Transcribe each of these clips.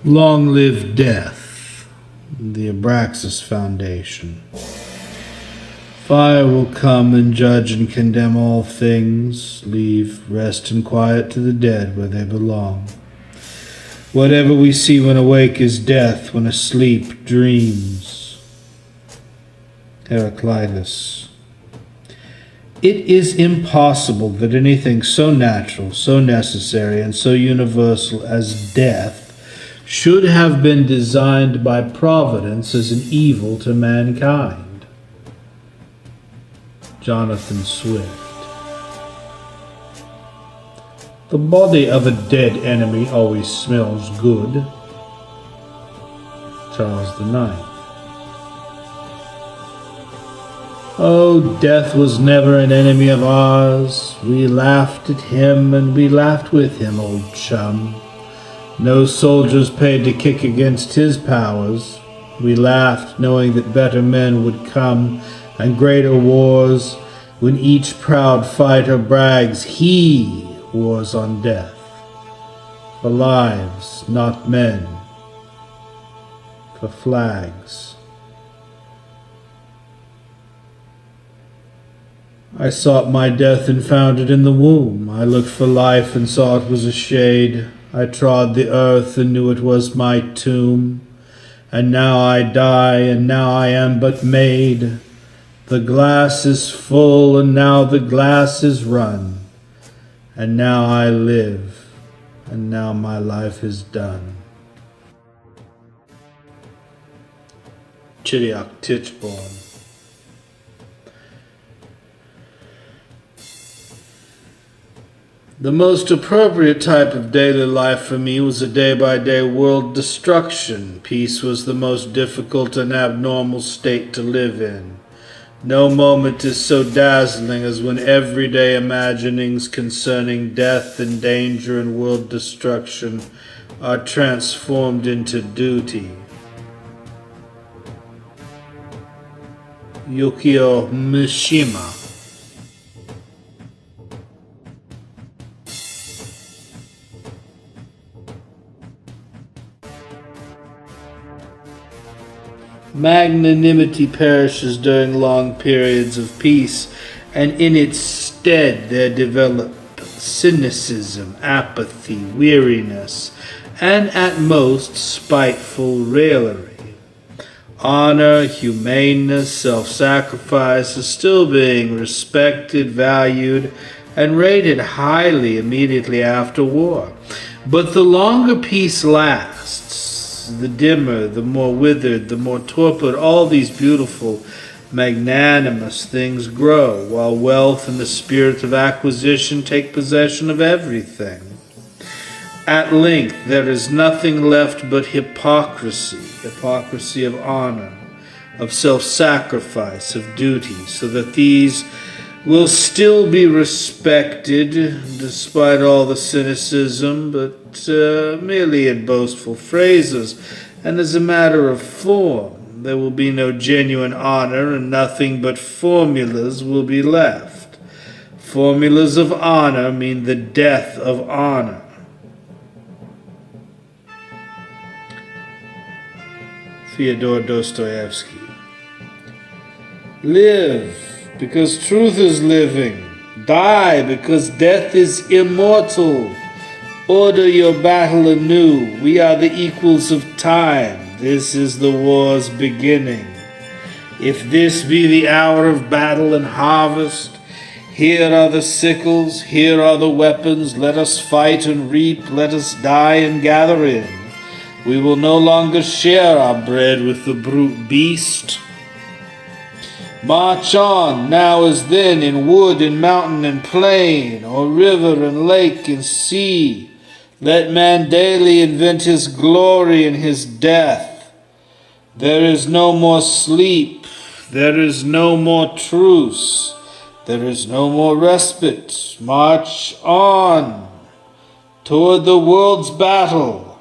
Long live death, the Abraxas Foundation. Fire will come and judge and condemn all things, leave rest and quiet to the dead where they belong. Whatever we see when awake is death, when asleep dreams. Heraclitus. It is impossible that anything so natural, so necessary, and so universal as death should have been designed by Providence as an evil to mankind. Jonathan Swift. The body of a dead enemy always smells good. Charles IX. Oh, death was never an enemy of ours. We laughed at him and we laughed with him, old chum. No soldiers paid to kick against his powers. We laughed knowing that better men would come and greater wars. When each proud fighter brags, he wars on death. For lives, not men. For flags. I sought my death and found it in the womb. I looked for life and saw it was a shade. I trod the earth and knew it was my tomb. And now I die, and now I am but made. The glass is full, and now the glass is run. And now I live, and now my life is done. Chidiock Titchborne. The most appropriate type of daily life for me was a day-by-day world destruction. Peace was the most difficult and abnormal state to live in. No moment is so dazzling as when everyday imaginings concerning death and danger and world destruction are transformed into duty. Yukio Mishima. Magnanimity perishes during long periods of peace, and in its stead there develop cynicism, apathy, weariness, and at most spiteful raillery. Honor, humaneness, self-sacrifice is still being respected, valued, and rated highly immediately after war. But the longer peace lasts, the dimmer, the more withered, the more torpid all these beautiful, magnanimous things grow, while wealth and the spirit of acquisition take possession of everything. At length there is nothing left but hypocrisy of honor, of self-sacrifice, of duty, so that these will still be respected despite all the cynicism, but merely in boastful phrases, and as a matter of form. There will be no genuine honor, and nothing but formulas will be left. Formulas of honor mean the death of honor. Fyodor Dostoevsky. Live, because truth is living. Die, because death is immortal. Order your battle anew. We are the equals of time. This is the war's beginning. If this be the hour of battle and harvest, here are the sickles, here are the weapons. Let us fight and reap. Let us die and gather in. We will no longer share our bread with the brute beast. March on, now as then, in wood and mountain and plain, or river and lake and sea. Let man daily invent his glory and his death. There is no more sleep, there is no more truce, there is no more respite. March on toward the world's battle.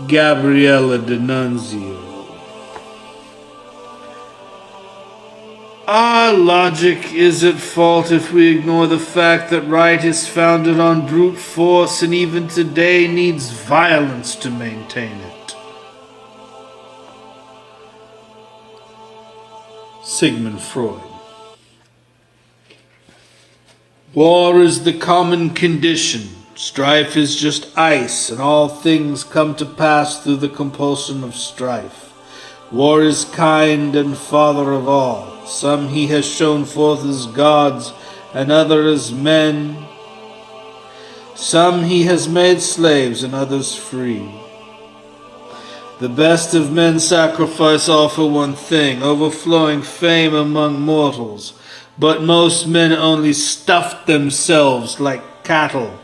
Gabriella D'Annunzio. Our logic is at fault if we ignore the fact that right is founded on brute force and even today needs violence to maintain it. Sigmund Freud. War is the common condition. Strife is just ice, and all things come to pass through the compulsion of strife. War is kind and father of all. Some he has shown forth as gods, and others as men. Some he has made slaves, and others free. The best of men sacrifice all for one thing, overflowing fame among mortals. But most men only stuff themselves like cattle.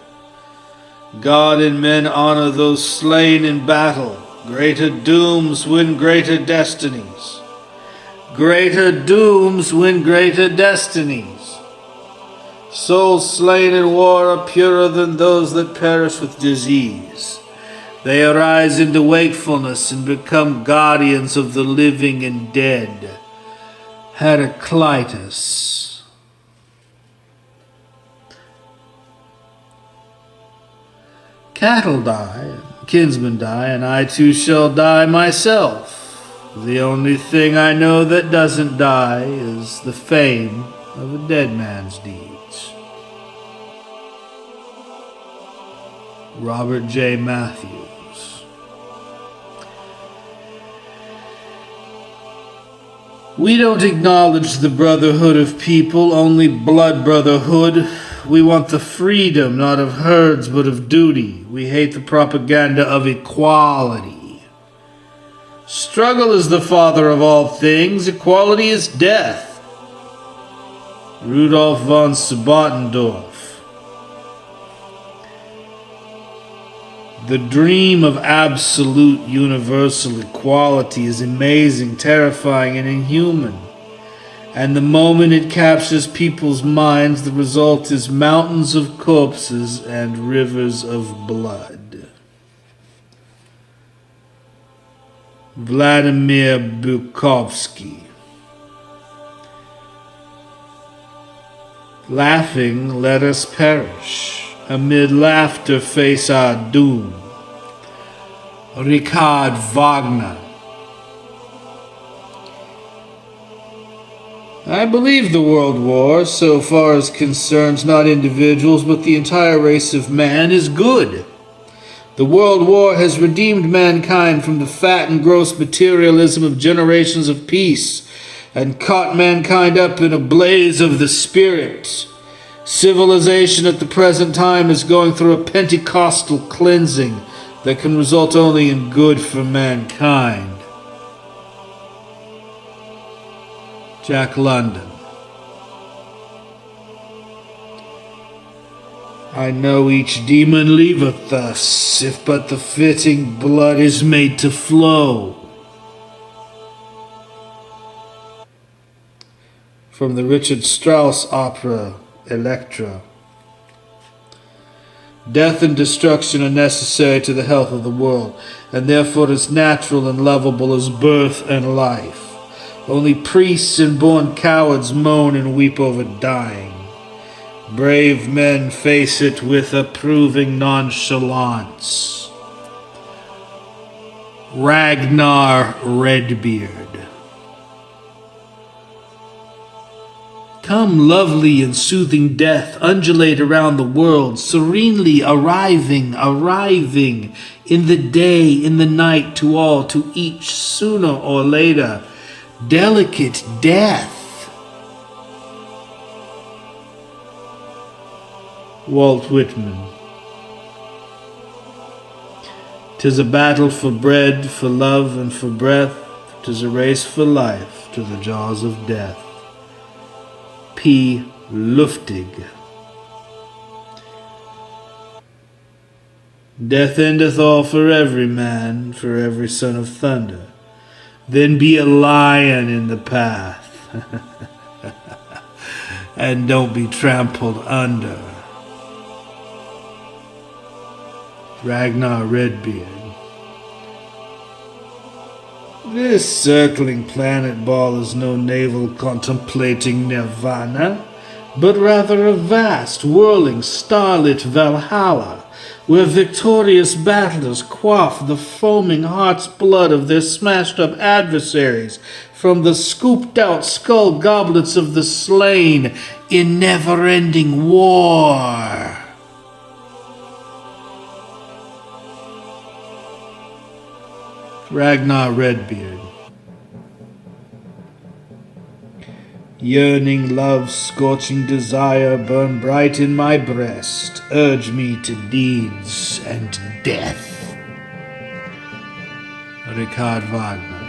God and men honor those slain in battle. Greater dooms win greater destinies. Greater dooms win greater destinies. Souls slain in war are purer than those that perish with disease. They arise into wakefulness and become guardians of the living and dead. Heraclitus. Cattle die, kinsmen die, and I too shall die myself. The only thing I know that doesn't die is the fame of a dead man's deeds. Robert J. Matthews. We don't acknowledge the brotherhood of people, only blood brotherhood. We want the freedom, not of herds, but of duty. We hate the propaganda of equality. Struggle is the father of all things. Equality is death. Rudolf von Subottendorf. The dream of absolute universal equality is amazing, terrifying, and inhuman. And the moment it captures people's minds, the result is mountains of corpses and rivers of blood. Vladimir Bukovsky. Laughing, let us perish. Amid laughter face our doom. Richard Wagner. I believe the world war, so far as concerns not individuals but the entire race of man, is good. The world war has redeemed mankind from the fat and gross materialism of generations of peace and caught mankind up in a blaze of the spirit. Civilization at the present time is going through a Pentecostal cleansing that can result only in good for mankind. Jack London. I know each demon leaveth us, if but the fitting blood is made to flow. From the Richard Strauss opera, Elektra. Death and destruction are necessary to the health of the world, and therefore as natural and lovable as birth and life. Only priests and born cowards moan and weep over dying. Brave men face it with approving nonchalance. Ragnar Redbeard. Come, lovely and soothing death, undulate around the world, serenely arriving in the day, in the night, to all, to each, sooner or later. Delicate death. Walt Whitman. 'Tis a battle for bread, for love, and for breath. 'Tis a race for life to the jaws of death. P. Luftig. Death endeth all for every man, for every son of thunder. Then be a lion in the path, and don't be trampled under. Ragnar Redbeard. This circling planet ball is no navel contemplating nirvana, but rather a vast, whirling, starlit Valhalla, where victorious battlers quaff the foaming heart's blood of their smashed-up adversaries from the scooped-out skull goblets of the slain in never-ending war. Ragnar Redbeard. Yearning love, scorching desire burn bright in my breast, urge me to deeds and death. Richard Wagner.